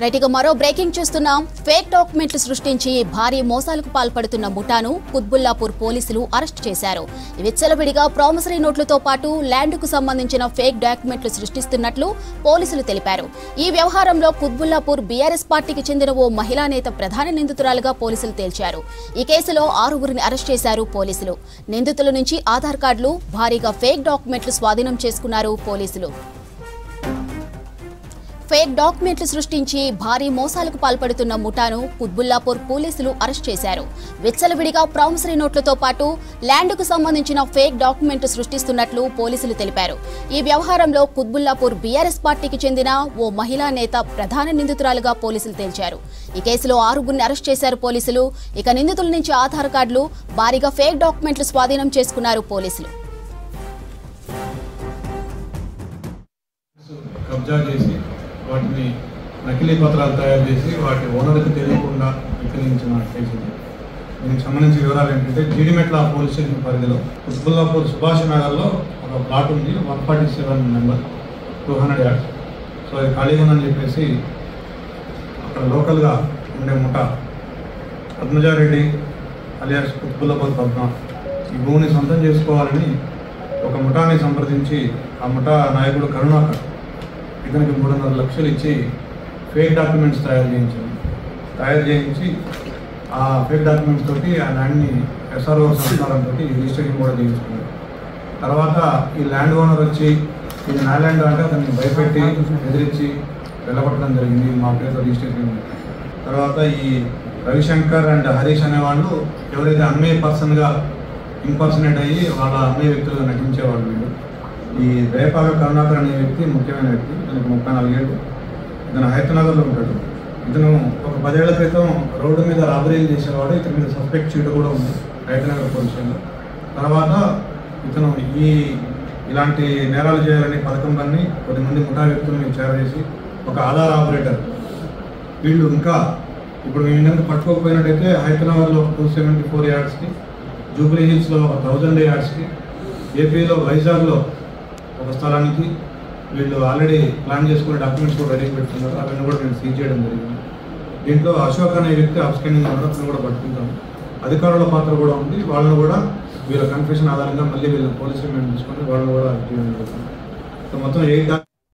Right ఇక మరో breaking చూస్తున్నాం. ఫేక్ డాక్యుమెంట్లు సృష్టించి భారీ మోసాలకు పాల్పడుతున్న ముఠాను కుత్బుల్లాపూర్ పోలీసులు అరెస్ట్ చేశారు. విచ్చలవిడిగా ప్రామిసరీ నోట్లతో పాటు ల్యాండ్కు సంబంధించిన ఫేక్ డాక్యుమెంట్లు సృష్టిస్తున్నట్లు పోలీసులు తెలిపారు. ఈ వ్యవహారంలో కుత్బుల్లాపూర్ బీఆర్ఎస్ పార్టీకి చెందిన ఓ మహిళా నేత ప్రధాన నిందితురాలుగా పోలీసులు తేల్చారు. ఈ కేసులో 6గురిని అరెస్ట్ చేశారు పోలీసులు. నిందితుల నుంచి ఆధార్ కార్డులు, భారీగా ఫేక్ డాక్యుమెంట్లు స్వాధీనం చేసుకున్నారు పోలీసులు. ఫేక్ డాక్యుమెంట్లు సృష్టించి భారీ మోసాలకు పాల్పడుతున్న ముఠాను కుత్బుల్లాపూర్ పోలీసులు అరెస్ట్ చేశారు. విచ్చలవిడిగా ప్రామిసరీ నోట్లతో పాటు ల్యాండ్కు సంబంధించిన ఫేక్ డాక్యుమెంట్లు సృష్టిస్తున్నట్లు పోలీసులు తెలిపారు. ఈ వ్యవహారంలో కుత్బుల్లాపూర్ బీఆర్ఎస్ పార్టీకి చెందిన ఓ మహిళా నేత ప్రధాన నిందితురాలుగా పోలీసులు తేల్చారు. ఈ కేసులో 6గురిని అరెస్ట్ చేశారు పోలీసులు. ఇక నిందితుల నుంచి ఆధార్ కార్డులు, భారీగా ఫేక్ డాక్యుమెంట్లు స్వాధీనం చేసుకున్నారు పోలీసులు. వాటిని నకిలీ పత్రాలు తయారు చేసి వాటి ఓనర్కి తెలియకుండా విక్రయించిన కేసు. దీనికి సంబంధించిన వివరాలు ఏంటంటే, జీడిమెట్ల పోలీస్ స్టేషన్ పరిధిలో కుత్బుల్లాపూర్ సుభాష్ నగర్లో ఒక ప్లాట్ ఉంది, 147 నెంబర్ 200 yards. సో అది ఖాళీగా ఉందని చెప్పేసి అక్కడ లోకల్గా ఉండే ముఠా పద్మజారెడ్డి అలియాస్ కుత్బుల్లాపూర్ పద్మ ఈ భూమిని సొంతం చేసుకోవాలని ఒక ముఠాని సంప్రదించి ఆ ముఠా నాయకుడు కరుణాకర్ ఇతనికి 3.5 లక్షలు ఇచ్చి ఫేక్ డాక్యుమెంట్స్ తయారు చేయించి ఆ ఫేక్ డాక్యుమెంట్స్ తోటి ఆ ల్యాండ్ని SRO సంస్కారంతో రిజిస్ట్రేషన్ కూడా చేయించుకున్నారు. తర్వాత ఈ ల్యాండ్ ఓనర్ వచ్చి ఇది నా ల్యాండ్ అంటే అతన్ని భయపెట్టి ఎదిరించి వెళ్ళగొట్టడం జరిగింది. మా పేరుతో రిజిస్ట్రేషన్. తర్వాత ఈ రవిశంకర్ అండ్ హరీష్ అనేవాళ్ళు ఎవరైతే అమ్మే పర్సన్గా ఇంపర్సనేట్ అయ్యి వాళ్ళ అమ్మే వ్యక్తులుగా నటించేవాళ్ళు. వీళ్ళు ఈ రేపాక కరుణాకర్ అనే వ్యక్తి ముఖ్యమైన వ్యక్తి. ఇతనికి 34 ఏళ్ళు. ఇతను హైదరాబాద్లో ఉంటాడు. ఇతను ఒక 10 ఏళ్ల క్రితం రోడ్డు మీద రాబరీలు చేసేవాడు. ఇతని మీద సస్పెక్ట్ షీట్ కూడా ఉంది హైదరాబాద్ పోలీసులో. తర్వాత ఇతను ఇలాంటి నేరాలు చేయాలని పథకంలన్నీ కొద్దిమంది ముఠా వ్యక్తులను చేరవేసి ఒక ఆధార్ ఆపరేటర్ వీళ్ళు ఇంకా ఇప్పుడు మేము ఏంటంటే పట్టుకోకపోయినట్టయితే హైదరాబాద్లో 274 yardsకి, జూబ్లీ హిల్స్లో 1000 yardsకి, ఏపీలో వైజాగ్లో ఒక స్థలానికి వీళ్ళు ఆల్రెడీ ప్లాన్ చేసుకునే డాక్యుమెంట్స్ కూడా రెడీ పెడుతున్నారు. అవన్నీ కూడా మేము సీజ్ చేయడం జరిగింది. దీంట్లో అశోక్ అనే వ్యక్తి అబ్స్కెండింగ్ ఉన్నాడు, అతను కూడా పట్టుకుంటాము. అధికారుల పాత్ర కూడా ఉంది. వాళ్ళని కూడా వీళ్ళ కన్ఫ్యూషన్ ఆధారంగా మళ్ళీ వీళ్ళ పోలీసులు మేము తీసుకొని వాళ్ళని కూడా చేయడం జరుగుతుంది. సో మొత్తం 8